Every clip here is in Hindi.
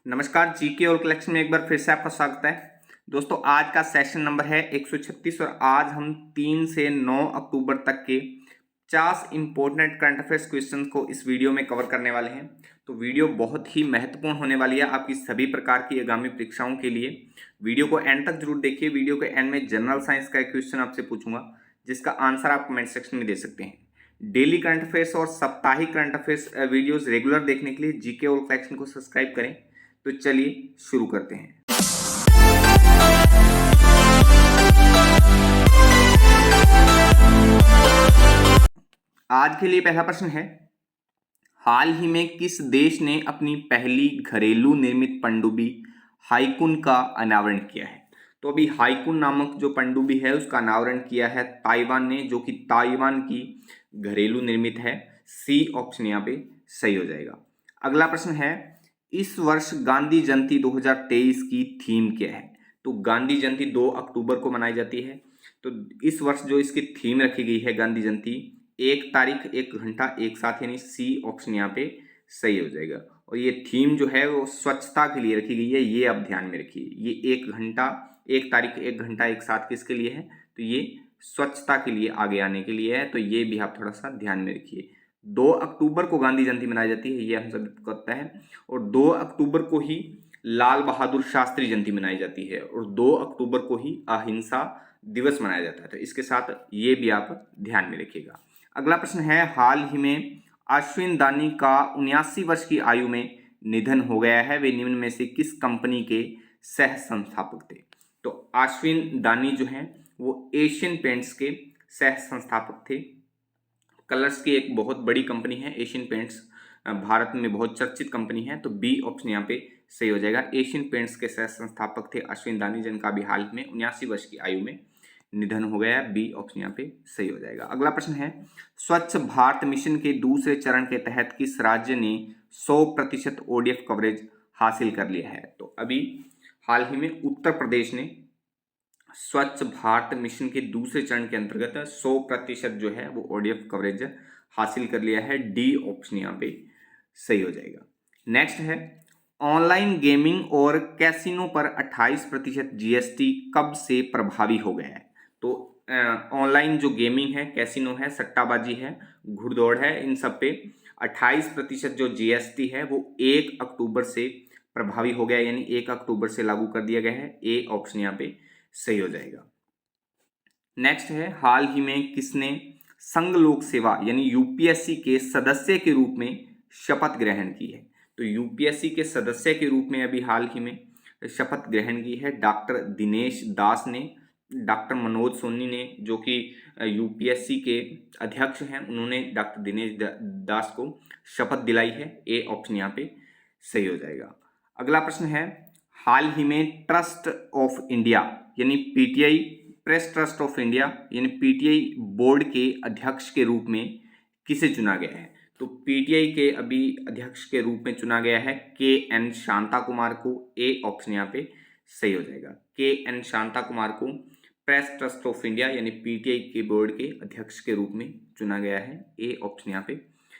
नमस्कार, जीके और कलेक्शन में एक बार फिर से आपका स्वागत है। दोस्तों, आज का सेशन नंबर है 136 और आज हम 3 से 9 अक्टूबर तक के 50 इंपॉर्टेंट करंट अफेयर्स क्वेश्चंस को इस वीडियो में कवर करने वाले हैं। तो वीडियो बहुत ही महत्वपूर्ण होने वाली है आपकी सभी प्रकार की आगामी परीक्षाओं के लिए। वीडियो को एंड तक जरूर देखिए। वीडियो के एंड में जनरल साइंस का एक क्वेश्चन आपसे पूछूंगा जिसका आंसर आप कमेंट सेक्शन में दे सकते हैं। डेली करंट अफेयर्स और साप्ताहिक करंट अफेयर्स वीडियोस रेगुलर देखने के लिए जीके और कलेक्शन को सब्सक्राइब करें। तो चलिए शुरू करते हैं। आज के लिए पहला प्रश्न है, हाल ही में किस देश ने अपनी पहली घरेलू निर्मित पनडुब्बी हाइकुन का अनावरण किया है? तो अभी हाइकुन नामक जो पनडुब्बी है उसका अनावरण किया है ताइवान ने, जो कि ताइवान की घरेलू निर्मित है। सी ऑप्शन यहाँ पे सही हो जाएगा। अगला प्रश्न है, इस वर्ष गांधी जयंती 2023 की थीम क्या है? तो गांधी जयंती 2 अक्टूबर को मनाई जाती है। तो इस वर्ष जो इसकी थीम रखी गई है गांधी जयंती, 1 तारीख 1 घंटा एक साथ, यानी सी ऑप्शन यहाँ पे सही हो जाएगा। और ये थीम जो है वो स्वच्छता के लिए रखी गई है, ये आप ध्यान में रखिए। ये 1 तारीख 1 घंटा एक साथ किसके लिए है? तो ये स्वच्छता के लिए आगे आने के लिए है। तो ये भी आप थोड़ा सा ध्यान में रखिए। 2 अक्टूबर को गांधी जयंती मनाई जाती है, ये हम सभी को पता है। और 2 अक्टूबर को ही लाल बहादुर शास्त्री जयंती मनाई जाती है और 2 अक्टूबर को ही अहिंसा दिवस मनाया जाता है। तो इसके साथ ये भी आप ध्यान में रखिएगा। अगला प्रश्न है, हाल ही में अश्विन दानी का 79 वर्ष की आयु में निधन हो गया है। वे निम्न में से किस कंपनी के सह संस्थापक थे? तो अश्विन दानी जो हैं वो एशियन पेंट्स के सह संस्थापक थे। कलर्स की एक बहुत बड़ी कंपनी है एशियन पेंट्स, भारत में बहुत चर्चित कंपनी है। तो बी ऑप्शन यहाँ पे सही हो जाएगा। एशियन पेंट्स के सह संस्थापक थे अश्विन दानी, जिनका भी हाल में 79 वर्ष की आयु में निधन हो गया है। बी ऑप्शन यहाँ पे सही हो जाएगा। अगला प्रश्न है, स्वच्छ भारत मिशन के दूसरे चरण के तहत किस राज्य ने 100% ओडीएफ कवरेज हासिल कर लिया है? तो अभी हाल ही में उत्तर प्रदेश ने स्वच्छ भारत मिशन के दूसरे चरण के अंतर्गत 100% जो है वो ओडीएफ कवरेज हासिल कर लिया है। डी ऑप्शन यहाँ पे सही हो जाएगा। नेक्स्ट है, ऑनलाइन गेमिंग और कैसीनो पर 28% जीएसटी कब से प्रभावी हो गया है? तो ऑनलाइन जो गेमिंग है, कैसीनो है, सट्टाबाजी है, घुड़दौड़ है, इन सब पे 28% जो जीएसटी है वो 1 अक्टूबर से प्रभावी हो गया, यानी 1 अक्टूबर से लागू कर दिया गया है। ए ऑप्शन यहाँ पे सही हो जाएगा। नेक्स्ट है, हाल ही में किसने संघ लोक सेवा यानी यूपीएससी के सदस्य के रूप में शपथ ग्रहण की है? तो यूपीएससी के सदस्य के रूप में अभी हाल ही में शपथ ग्रहण की है डॉक्टर दिनेश दास ने। डॉक्टर मनोज सोनी ने, जो कि यूपीएससी के अध्यक्ष हैं, उन्होंने डॉक्टर दिनेश दास को शपथ दिलाई है। ए ऑप्शन यहाँ पे सही हो जाएगा। अगला प्रश्न है, हाल ही में ट्रस्ट ऑफ इंडिया यानी PTI, press trust of India यानी पीटीआई बोर्ड के अध्यक्ष के रूप में किसे चुना गया है? तो पीटीआई के अभी अध्यक्ष के रूप में चुना गया है के एन शांता कुमार को। ए ऑप्शन यहाँ पे सही हो जाएगा। के एन शांता कुमार को प्रेस ट्रस्ट ऑफ इंडिया यानी पीटीआई के बोर्ड के अध्यक्ष के रूप में चुना गया है। ए ऑप्शन यहाँ पे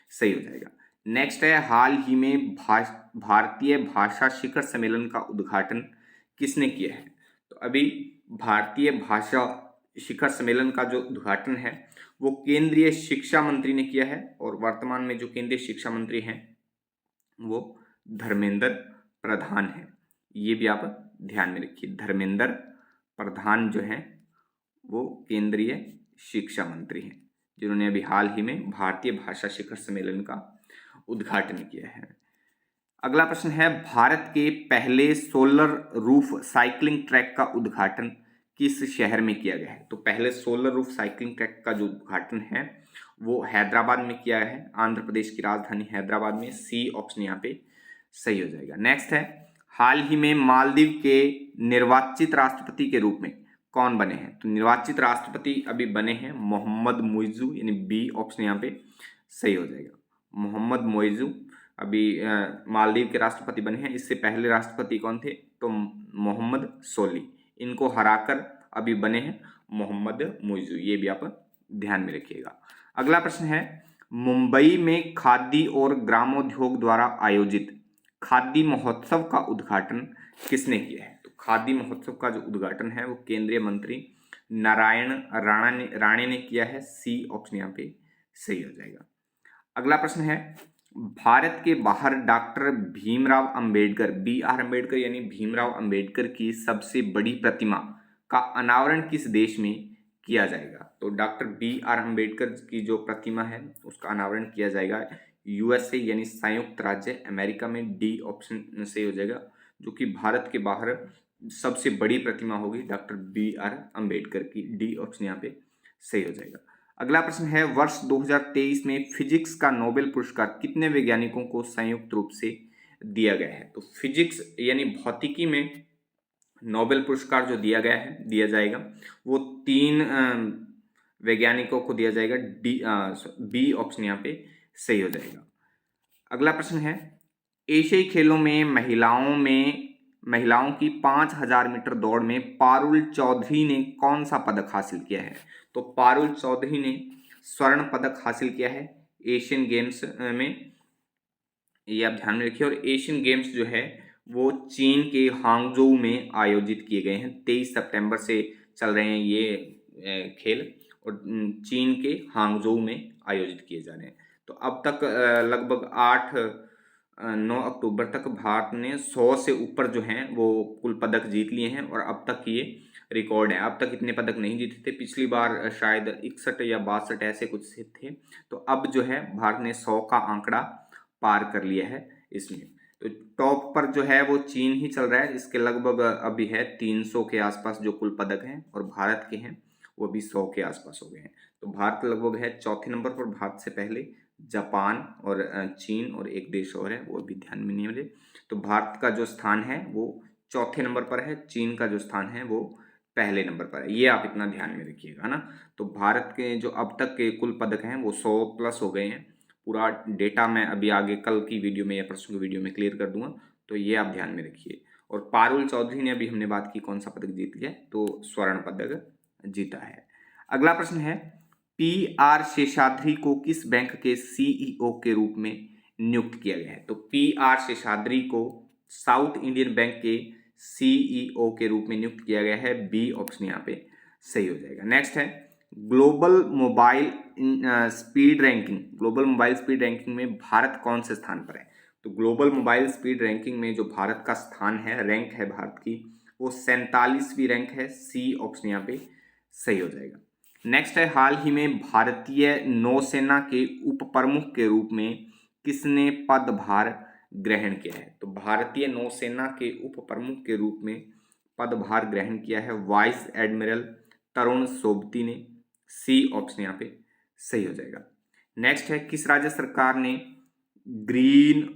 सही हो जाएगा। नेक्स्ट है, हाल ही में भारतीय भाषा शिखर सम्मेलन का उद्घाटन किसने किया है? तो अभी भारतीय भाषा शिखर सम्मेलन का जो उद्घाटन है वो केंद्रीय शिक्षा मंत्री ने किया है। और वर्तमान में जो केंद्रीय शिक्षा मंत्री हैं वो धर्मेंद्र प्रधान है। ये भी आप ध्यान में रखिए, धर्मेंद्र प्रधान जो हैं वो केंद्रीय शिक्षा मंत्री हैं, जिन्होंने अभी हाल ही में भारतीय भाषा शिखर सम्मेलन का उद्घाटन किया है। अगला प्रश्न है, भारत के पहले सोलर रूफ साइकिलिंग ट्रैक का उद्घाटन किस शहर में किया गया है? तो पहले सोलर रूफ साइकिलिंग ट्रैक का जो उद्घाटन है वो हैदराबाद में किया है, आंध्र प्रदेश की राजधानी हैदराबाद में। सी ऑप्शन यहाँ पे सही हो जाएगा। नेक्स्ट है, हाल ही में मालदीव के निर्वाचित राष्ट्रपति के रूप में कौन बने हैं? तो निर्वाचित राष्ट्रपति अभी बने हैं मोहम्मद मुइज़ू, यानी बी ऑप्शन यहाँ पे सही हो जाएगा। मोहम्मद मुइज़ू अभी मालदीव के राष्ट्रपति बने हैं। इससे पहले राष्ट्रपति कौन थे? तो मोहम्मद सोली, इनको हराकर अभी बने हैं मोहम्मद मुइज़ू। ये भी आप ध्यान में रखिएगा। अगला प्रश्न है, मुंबई में खादी और ग्रामोद्योग द्वारा आयोजित खादी महोत्सव का उद्घाटन किसने किया है? तो खादी महोत्सव का जो उद्घाटन है वो केंद्रीय मंत्री नारायण राणे ने किया है। सी ऑप्शन यहाँ पे सही हो जाएगा। अगला प्रश्न है, भारत के बाहर doctor Bhimrao Ambedkar, B R Ambedkar यानी भीमराव अंबेडकर की सबसे बड़ी प्रतिमा का अनावरण किस देश में किया जाएगा? तो डॉक्टर बी आर अंबेडकर की जो प्रतिमा है उसका अनावरण किया जाएगा यूएसए यानी संयुक्त राज्य अमेरिका में। डी ऑप्शन सही हो जाएगा, जो कि भारत के बाहर सबसे बड़ी प्रतिमा होगी डॉक्टर बी आर अंबेडकर की। डी ऑप्शन यहाँ पे सही हो जाएगा। अगला प्रश्न है, वर्ष 2023 में फिजिक्स का नोबेल पुरस्कार कितने वैज्ञानिकों को संयुक्त रूप से दिया गया है? तो फिजिक्स यानी भौतिकी में नोबेल पुरस्कार जो दिया जाएगा वो 3 वैज्ञानिकों को दिया जाएगा। बी ऑप्शन यहाँ पे सही हो जाएगा। अगला प्रश्न है, एशियाई खेलों में महिलाओं की 5000 मीटर दौड़ में पारुल चौधरी ने कौन सा पदक हासिल किया है? तो पारुल चौधरी ने स्वर्ण पदक हासिल किया है एशियन गेम्स में, ये आप ध्यान में रखिए। और एशियन गेम्स जो है वो चीन के हांगझोउ में आयोजित किए गए हैं। 23 सितंबर से चल रहे हैं ये खेल और चीन के हांगझोउ में आयोजित किए जा रहे हैं। तो अब तक लगभग 9 अक्टूबर तक भारत ने 100 से ऊपर जो हैं वो कुल पदक जीत लिए हैं और अब तक ये रिकॉर्ड है। अब तक इतने पदक नहीं जीते थे, पिछली बार शायद 61 या 62 ऐसे कुछ से थे। तो अब जो है भारत ने 100 का आंकड़ा पार कर लिया है इसमें। तो टॉप पर जो है वो चीन ही चल रहा है, इसके लगभग अभी है 300 के आसपास जो कुल पदक हैं और भारत के हैं वो भी 100 के आसपास हो गए हैं। तो भारत लगभग है चौथे नंबर पर। भारत से पहले जापान और चीन और एक देश और है वो भी ध्यान में नहीं है मुझे। तो भारत का जो स्थान है वो चौथे नंबर पर है, चीन का जो स्थान है वो पहले नंबर पर है। ये आप इतना ध्यान में रखिएगा ना। तो भारत के जो अब तक के कुल पदक हैं वो 100 प्लस हो गए हैं। पूरा डेटा मैं अभी आगे कल की वीडियो में या परसों की वीडियो में क्लियर कर दूंगा, तो ये आप ध्यान में रखिए। और पारुल चौधरी ने अभी हमने बात की कौन सा पदक जीत लिया, तो स्वर्ण पदक जीता है। अगला प्रश्न है, पी आर शेषाद्री को किस बैंक के सीईओ के रूप में नियुक्त किया गया है? तो पी आर शेषाद्री को साउथ इंडियन बैंक के सीईओ के रूप में नियुक्त किया गया है। बी ऑप्शन यहाँ पे सही हो जाएगा। नेक्स्ट है, ग्लोबल मोबाइल स्पीड रैंकिंग में भारत कौन से स्थान पर है? तो ग्लोबल मोबाइल स्पीड रैंकिंग में जो भारत का स्थान है, रैंक है भारत की, वो 47वीं रैंक है। सी ऑप्शन यहाँ पे सही हो जाएगा। नेक्स्ट है, हाल ही में भारतीय नौसेना के उप प्रमुख के रूप में किसने पदभार ग्रहण किया है? तो भारतीय नौसेना के उप प्रमुख के रूप में पदभार ग्रहण किया है वाइस एडमिरल तरुण सोबती ने। सी ऑप्शन यहाँ पे सही हो जाएगा। नेक्स्ट है, किस राज्य सरकार ने ग्रीन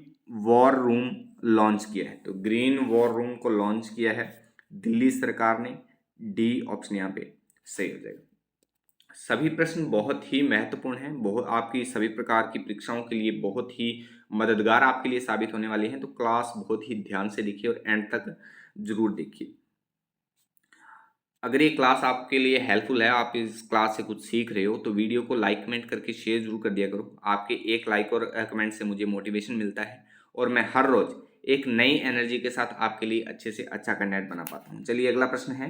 वॉर रूम लॉन्च किया है? तो ग्रीन वॉर रूम को लॉन्च किया है दिल्ली सरकार ने। डी ऑप्शन यहाँ पे सही हो जाएगा। सभी प्रश्न बहुत ही महत्वपूर्ण हैं, बहुत आपकी सभी प्रकार की परीक्षाओं के लिए बहुत ही मददगार आपके लिए साबित होने वाली हैं। तो क्लास बहुत ही ध्यान से देखिए और एंड तक जरूर देखिए। अगर ये क्लास आपके लिए हेल्पफुल है, आप इस क्लास से कुछ सीख रहे हो, तो वीडियो को लाइक कमेंट करके शेयर जरूर कर दिया करो। आपके एक लाइक और कमेंट से मुझे मोटिवेशन मिलता है और मैं हर रोज एक नई एनर्जी के साथ आपके लिए अच्छे से अच्छा कंटेंट बना पाता हूँ। चलिए अगला प्रश्न है,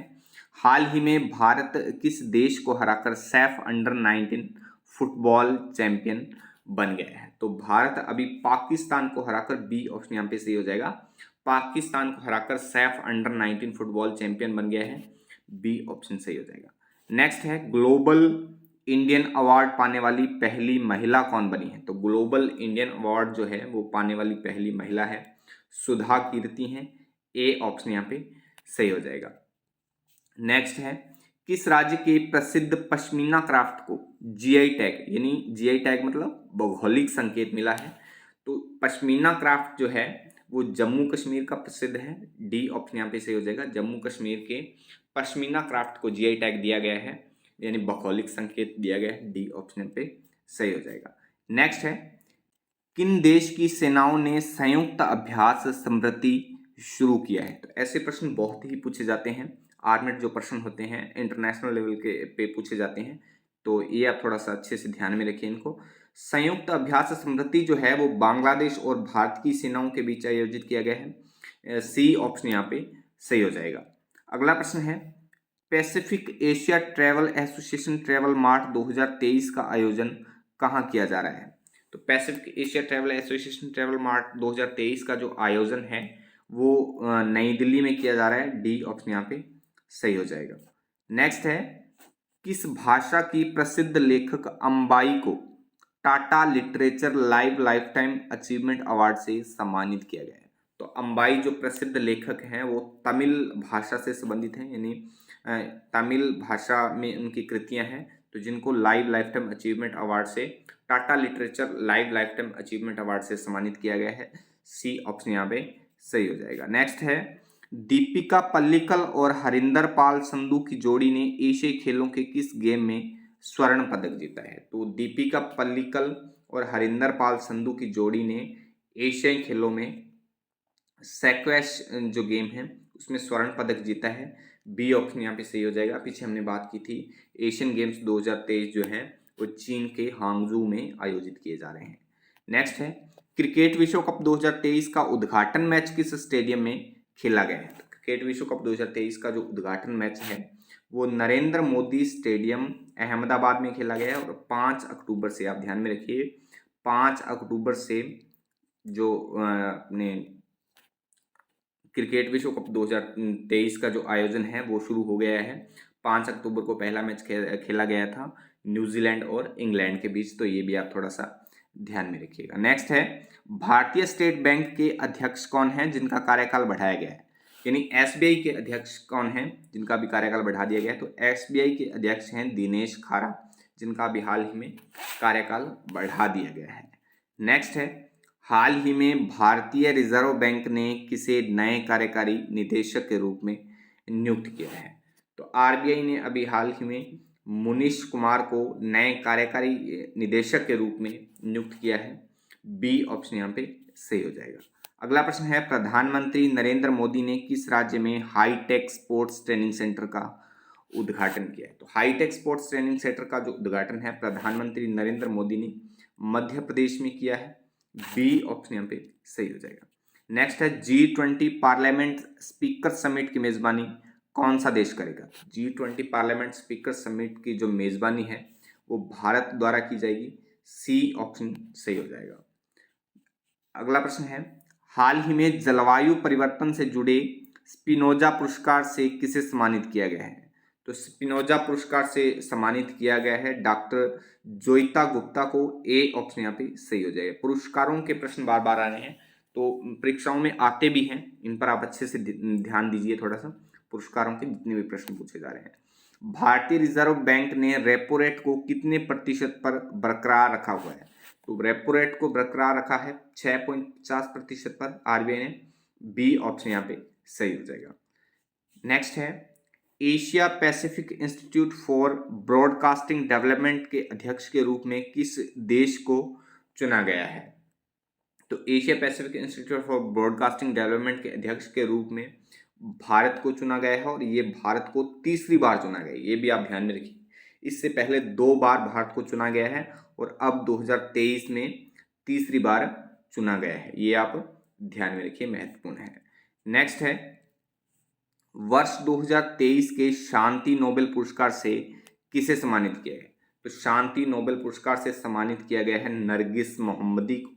हाल ही में भारत किस देश को हराकर सैफ अंडर-19 फुटबॉल चैंपियन बन गया है? तो भारत अभी पाकिस्तान को हराकर, बी ऑप्शन यहाँ पे सही हो जाएगा, पाकिस्तान को हराकर सैफ अंडर-19 फुटबॉल चैंपियन बन गया है। बी ऑप्शन सही हो जाएगा। नेक्स्ट है, ग्लोबल इंडियन अवार्ड पाने वाली पहली महिला कौन बनी है? तो ग्लोबल इंडियन अवार्ड जो है वो पाने वाली पहली महिला है सुधा कीर्ति हैं। ए ऑप्शन यहाँ पे सही हो जाएगा। नेक्स्ट है, किस राज्य के प्रसिद्ध पश्मीना क्राफ्ट को जीआई टैग, यानी जीआई टैग मतलब भौगोलिक संकेत मिला है? तो पश्मीना क्राफ्ट जो है वो जम्मू कश्मीर का प्रसिद्ध है। डी ऑप्शन यहाँ पे सही हो जाएगा। जम्मू कश्मीर के पश्मीना क्राफ्ट को जीआई टैग दिया गया है, यानी भौगोलिक संकेत दिया गया है। डी ऑप्शन पे सही हो जाएगा। नेक्स्ट है, किन देश की सेनाओं ने संयुक्त अभ्यास स्मृति शुरू किया है? तो ऐसे प्रश्न बहुत ही पूछे जाते हैं। आर्मेड जो प्रश्न होते हैं इंटरनेशनल लेवल के पे पूछे जाते हैं, तो ये आप थोड़ा सा अच्छे से ध्यान में रखिए इनको। संयुक्त अभ्यास स्मृति जो है वो बांग्लादेश और भारत की सेनाओं के बीच आयोजित किया गया है। सी ऑप्शन यहाँ पे सही हो जाएगा। अगला प्रश्न है, Pacific Asia travel association travel mart 2023 का आयोजन कहाँ किया जा रहा है? तो Pacific Asia travel association travel mart 2023 का जो आयोजन है वो नई दिल्ली में किया जा रहा है। डी ऑप्शन यहाँ पे सही हो जाएगा। नेक्स्ट है, किस भाषा की प्रसिद्ध लेखक अंबाई को Tata literature life time achievement award से सम्मानित किया गया है? तो अंबाई जो प्रसिद्ध लेखक हैं वो तमिल भाषा से संबंधित हैं, यानी तमिल भाषा में उनकी कृतियां हैं, तो जिनको लाइफ टाइम अचीवमेंट अवार्ड से Tata literature life time achievement award से सम्मानित किया गया है। सी ऑप्शन यहाँ पे सही हो जाएगा। नेक्स्ट है, दीपिका पल्लिकल और हरिंदर पाल संधू की जोड़ी ने एशियाई खेलों के किस गेम में स्वर्ण पदक जीता है? तो दीपिका पल्लिकल और हरिंदर पाल संधू की जोड़ी ने एशियाई खेलों में स्क्वैश जो गेम है उसमें स्वर्ण पदक जीता है। बी ऑप्शन यहाँ पे सही हो जाएगा। पीछे हमने बात की थी एशियन गेम्स 2023 जो है वो चीन के हांगजू में आयोजित किए जा रहे हैं। नेक्स्ट है, क्रिकेट विश्व कप 2023 का उद्घाटन मैच किस स्टेडियम में खेला गया है? तो क्रिकेट विश्व कप 2023 का जो उद्घाटन मैच है वो नरेंद्र मोदी स्टेडियम अहमदाबाद में खेला गया है और 5 अक्टूबर से, आप ध्यान में रखिए, 5 अक्टूबर से जो अपने क्रिकेट विश्व कप 2023 का जो आयोजन है वो शुरू हो गया है। 5 अक्टूबर को पहला मैच खेला गया था न्यूजीलैंड और इंग्लैंड के बीच, तो ये भी आप थोड़ा सा ध्यान में रखिएगा। नेक्स्ट है, भारतीय स्टेट बैंक के अध्यक्ष कौन हैं जिनका कार्यकाल बढ़ाया गया है? यानी एसबीआई के अध्यक्ष कौन हैं जिनका भी कार्यकाल बढ़ा दिया गया है? तो एसबीआई के अध्यक्ष हैं दिनेश खारा, जिनका भी हाल ही में कार्यकाल बढ़ा दिया गया है। नेक्स्ट है, हाल ही में भारतीय रिजर्व बैंक ने किसे नए कार्यकारी निदेशक के रूप में नियुक्त किया है? तो आरबीआई ने अभी हाल ही में मुनीश कुमार को नए कार्यकारी निदेशक के रूप में नियुक्त किया है। बी ऑप्शन यहाँ पे सही हो जाएगा। अगला प्रश्न है, प्रधानमंत्री नरेंद्र मोदी ने किस राज्य में हाईटेक स्पोर्ट्स ट्रेनिंग सेंटर का उद्घाटन किया है? तो हाईटेक स्पोर्ट्स ट्रेनिंग सेंटर का जो उद्घाटन है प्रधानमंत्री नरेंद्र मोदी ने मध्य प्रदेश में किया है। बी ऑप्शन यहाँ पे सही हो जाएगा। नेक्स्ट है, G20 पार्लियामेंट स्पीकर समिट की मेजबानी कौन सा देश करेगा? G20 पार्लियामेंट स्पीकर समिट की जो मेजबानी है वो भारत द्वारा की जाएगी। सी ऑप्शन सही हो जाएगा। अगला प्रश्न है, हाल ही में जलवायु परिवर्तन से जुड़े स्पिनोजा पुरस्कार से किसे सम्मानित किया गया है? तो स्पिनोजा पुरस्कार से सम्मानित किया गया है डॉक्टर जोइता गुप्ता को। ए ऑप्शन यहाँ पे सही हो जाएगा। पुरस्कारों के प्रश्न बार बार आ रहे हैं तो परीक्षाओं में आते भी हैं, इन पर आप अच्छे से ध्यान दीजिए थोड़ा सा। पुरस्कारों के जितने भी प्रश्न पूछे जा रहे हैं। भारतीय रिजर्व बैंक ने रेपो रेट को कितने प्रतिशत पर बरकरार रखा हुआ है? तो रेपो रेट को बरकरार रखा है 6.50% पर आरबीआई ने। बी ऑप्शन यहाँ पे सही हो जाएगा। नेक्स्ट है, Asia Pacific institute for broadcasting development के अध्यक्ष के रूप में किस देश को चुना गया है? तो Asia Pacific institute for broadcasting development के अध्यक्ष के रूप में भारत को चुना गया है और ये भारत को तीसरी बार चुना गया है। ये भी आप ध्यान में रखिए, इससे पहले 2 बार भारत को चुना गया है और अब 2023 में तीसरी बार चुना गया है। ये आप ध्यान में रखिए, महत्वपूर्ण है। नेक्स्ट है, वर्ष 2023 के शांति नोबेल पुरस्कार से किसे सम्मानित किया है? तो शांति नोबेल पुरस्कार से सम्मानित किया गया है नरगिस मोहम्मदी को,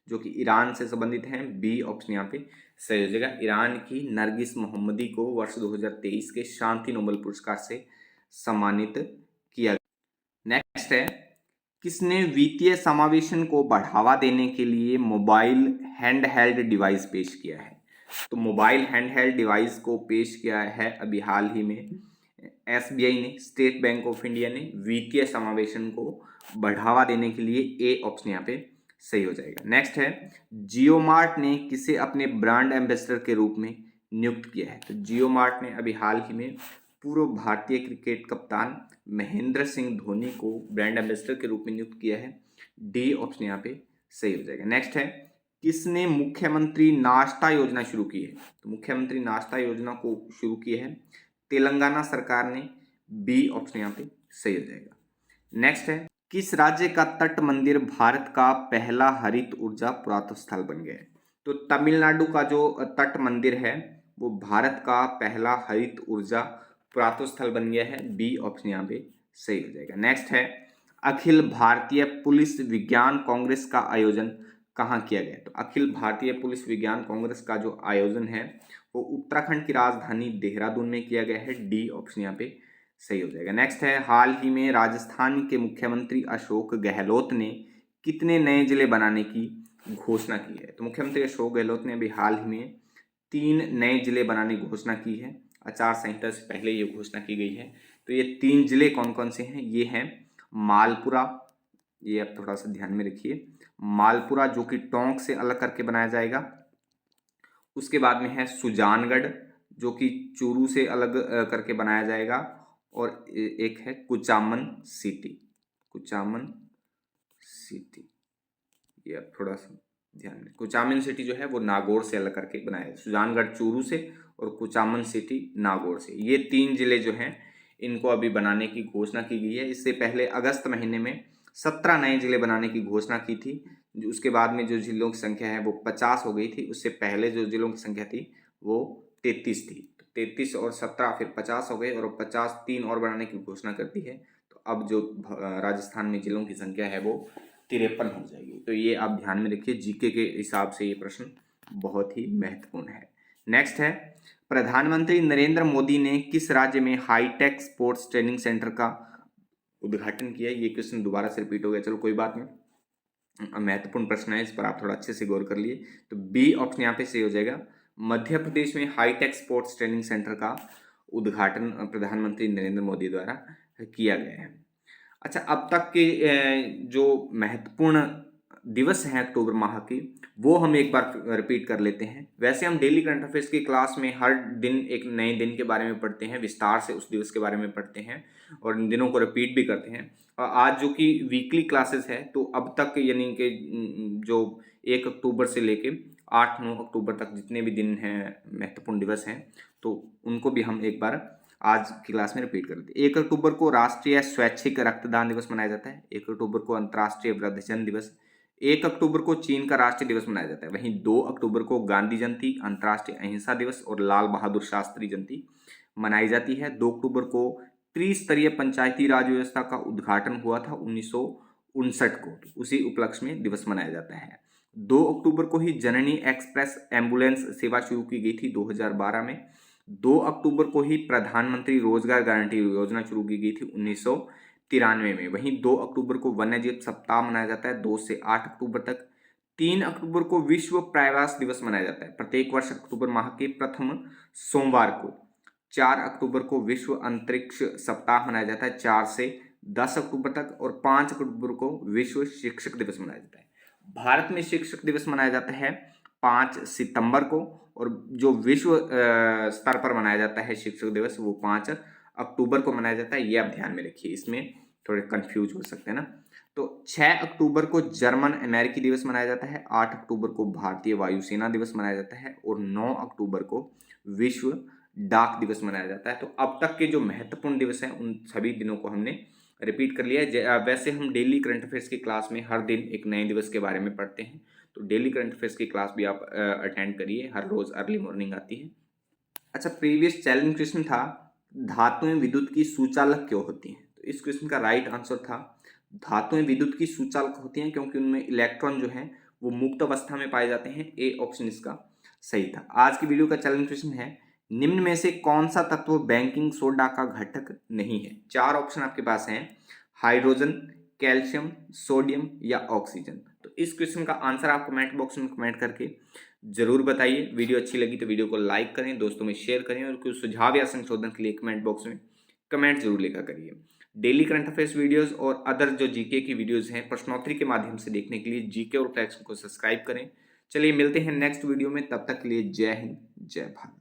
जो कि ईरान से संबंधित हैं। बी ऑप्शन यहाँ पे सही हो जाएगा। ईरान की नरगिस मोहम्मदी को वर्ष 2023 के शांति नोबेल पुरस्कार से सम्मानित किया गया। नेक्स्ट है, किसने वित्तीय समावेशन को बढ़ावा देने के लिए मोबाइल हैंडहेल्ड डिवाइस पेश किया है? तो मोबाइल हैंडहेल्ड डिवाइस को पेश किया है अभी हाल ही में एसबीआई ने, स्टेट बैंक ऑफ इंडिया ने वित्तीय समावेशन को बढ़ावा देने के लिए। ए ऑप्शन यहाँ पे सही हो जाएगा। नेक्स्ट है, जियो मार्ट ने किसे अपने ब्रांड एम्बेसडर के रूप में नियुक्त किया है? तो जियो मार्ट ने अभी हाल ही में पूर्व भारतीय क्रिकेट कप्तान महेंद्र सिंह धोनी को ब्रांड एम्बेसडर के रूप में नियुक्त किया है। डी ऑप्शन यहाँ पे सही हो जाएगा। नेक्स्ट है, किसने मुख्यमंत्री नाश्ता योजना शुरू की है? तो मुख्यमंत्री नाश्ता योजना को शुरू की है तेलंगाना सरकार ने। बी ऑप्शन यहाँ पे सही हो जाएगा। नेक्स्ट है, किस राज्य का तट मंदिर भारत का पहला हरित ऊर्जा पुरातत्व स्थल बन गया है? तो तमिलनाडु का जो तट मंदिर है वो भारत का पहला हरित ऊर्जा पुरातत्व स्थल बन गया है। बी ऑप्शन यहाँ पे सही हो जाएगा। नेक्स्ट है, अखिल भारतीय पुलिस विज्ञान कांग्रेस का आयोजन कहाँ किया गया? तो अखिल भारतीय पुलिस विज्ञान कांग्रेस का जो आयोजन है वो उत्तराखंड की राजधानी देहरादून में किया गया है। डी ऑप्शन यहाँ पे सही हो जाएगा। नेक्स्ट है, हाल ही में राजस्थान के मुख्यमंत्री अशोक गहलोत ने कितने नए जिले बनाने की घोषणा की है? तो मुख्यमंत्री अशोक गहलोत ने अभी हाल ही में 3 नए जिले बनाने की घोषणा की है। आचार संहिता से पहले ये घोषणा की गई है। तो ये 3 जिले कौन कौन से हैं? ये हैं मालपुरा, ये आप थोड़ा सा ध्यान में रखिए, मालपुरा जो कि टोंक से अलग करके बनाया जाएगा। उसके बाद में है सुजानगढ़ जो कि चूरू से अलग करके बनाया जाएगा। और एक है कुचामन सिटी, कुचामन सिटी, ये आप थोड़ा सा ध्यान में, कुचामन सिटी जो है वो नागौर से अलग करके बनाया है। सुजानगढ़ चूरू से और कुचामन सिटी नागौर से, ये 3 जिले जो हैं इनको अभी बनाने की घोषणा की गई है। इससे पहले अगस्त महीने में 17 नए जिले बनाने की घोषणा की थी। उसके बाद में जो जिलों की संख्या है वो 50 हो गई थी। उससे पहले जो जिलों की संख्या थी वो 33 थी। 33 और 17 फिर 50 हो गए और 50 3 और बनाने की घोषणा करती है। तो अब जो राजस्थान में जिलों की संख्या है वो 53 हो जाएगी। तो ये आप ध्यान में रखिए, जीके के हिसाब से ये प्रश्न बहुत ही महत्वपूर्ण है। नेक्स्ट है, प्रधानमंत्री नरेंद्र मोदी ने किस राज्य में हाईटेक स्पोर्ट्स ट्रेनिंग सेंटर का उद्घाटन किया? ये क्वेश्चन दोबारा से रिपीट हो गया, चलो कोई बात नहीं, महत्वपूर्ण प्रश्न है, इस पर आप थोड़ा अच्छे से गौर कर लिए। तो बी ऑप्शन यहाँ पे सही हो जाएगा। मध्य प्रदेश में हाईटेक स्पोर्ट्स ट्रेनिंग सेंटर का उद्घाटन प्रधानमंत्री नरेंद्र मोदी द्वारा किया गया है। अच्छा, अब तक के जो महत्वपूर्ण दिवस हैं अक्टूबर माह के, वो हम एक बार रिपीट कर लेते हैं। वैसे हम डेली करंट अफेयर्स की क्लास में हर दिन एक नए दिन के बारे में पढ़ते हैं, विस्तार से उस दिवस के बारे में पढ़ते हैं और इन दिनों को रिपीट भी करते हैं। और आज जो कि वीकली क्लासेस है, तो अब तक यानी कि जो 1 अक्टूबर से लेके 8-9 अक्टूबर तक जितने भी दिन हैं, महत्वपूर्ण दिवस हैं, तो उनको भी हम एक बार आज की क्लास में रिपीट कर लेते हैं। 1 अक्टूबर को राष्ट्रीय स्वैच्छिक रक्तदान दिवस मनाया जाता है। 1 अक्टूबर को अंतर्राष्ट्रीय वृद्धजन दिवस। 1 अक्टूबर को चीन का राष्ट्रीय दिवस मनाया जाता है। वहीं 2 अक्टूबर को गांधी जयंती, अंतर्राष्ट्रीय अहिंसा दिवस और लाल बहादुर शास्त्री जयंती मनाई जाती है। 2 अक्टूबर को त्रिस्तरीय पंचायती राज व्यवस्था का उद्घाटन हुआ था 1959 को, उसी उपलक्ष्य में दिवस मनाया जाता है। 2 अक्टूबर को ही जननी एक्सप्रेस एम्बुलेंस सेवा शुरू की गई थी 2012 में। 2 अक्टूबर को ही प्रधानमंत्री रोजगार गारंटी योजना शुरू की गई थी 1993 में। वहीं 2 अक्टूबर को वन्यजीव सप्ताह मनाया जाता है 2 से 8 अक्टूबर तक। 3 अक्टूबर को विश्व प्रायवास दिवस मनाया जाता है प्रत्येक वर्ष अक्टूबर माह के प्रथम सोमवार को। 4 अक्टूबर को विश्व अंतरिक्ष सप्ताह मनाया जाता है 4 से 10 अक्टूबर तक। और 5 अक्टूबर को विश्व शिक्षक दिवस मनाया जाता है। भारत में शिक्षक दिवस मनाया जाता है 5 सितंबर को, और जो विश्व स्तर पर मनाया जाता है शिक्षक दिवस वो 5 अक्टूबर को मनाया जाता है। ये आप ध्यान में रखिए, इसमें थोड़े कंफ्यूज हो सकते हैं ना। तो 6 अक्टूबर को जर्मन अमेरिकी दिवस मनाया जाता है। 8 अक्टूबर को भारतीय वायुसेना दिवस मनाया जाता है और 9 अक्टूबर को विश्व डाक दिवस मनाया जाता है। तो अब तक के जो महत्वपूर्ण दिवस हैं उन सभी दिनों को हमने रिपीट कर लिया है। वैसे हम डेली करंट अफेयर्स की क्लास में हर दिन एक नए दिवस के बारे में पढ़ते हैं, तो डेली करंट अफेयर्स की क्लास भी आप अटेंड करिए, हर रोज अर्ली मॉर्निंग आती है। अच्छा, प्रीवियस चैलेंज क्वेश्चन था, धातुएं विद्युत की सुचालक क्यों होती हैं? तो इस क्वेश्चन का राइट आंसर था, धातुएं विद्युत की सुचालक होती हैं क्योंकि उनमें इलेक्ट्रॉन जो है वो मुक्त अवस्था में पाए जाते हैं। ए ऑप्शन इसका सही था। आज की वीडियो का चैलेंज क्वेश्चन है, निम्न में से कौन सा तत्व बेकिंग सोडा का घटक नहीं है? 4 ऑप्शन आपके पास हैं, हाइड्रोजन, कैल्शियम, सोडियम या ऑक्सीजन। तो इस क्वेश्चन का आंसर आप कमेंट बॉक्स में कमेंट करके जरूर बताइए। वीडियो अच्छी लगी तो वीडियो को लाइक करें, दोस्तों में शेयर करें और कुछ सुझाव या संशोधन के लिए कमेंट बॉक्स में कमेंट जरूर लिखा करिए। डेली करंट अफेयर्स वीडियोस और अदर जो जीके की वीडियोस हैं प्रश्नोत्तरी के माध्यम से देखने के लिए जीके और फ्लैक्स को सब्सक्राइब करें। चलिए मिलते हैं नेक्स्ट वीडियो में, तब तक के लिए जय हिंद, जय भारत।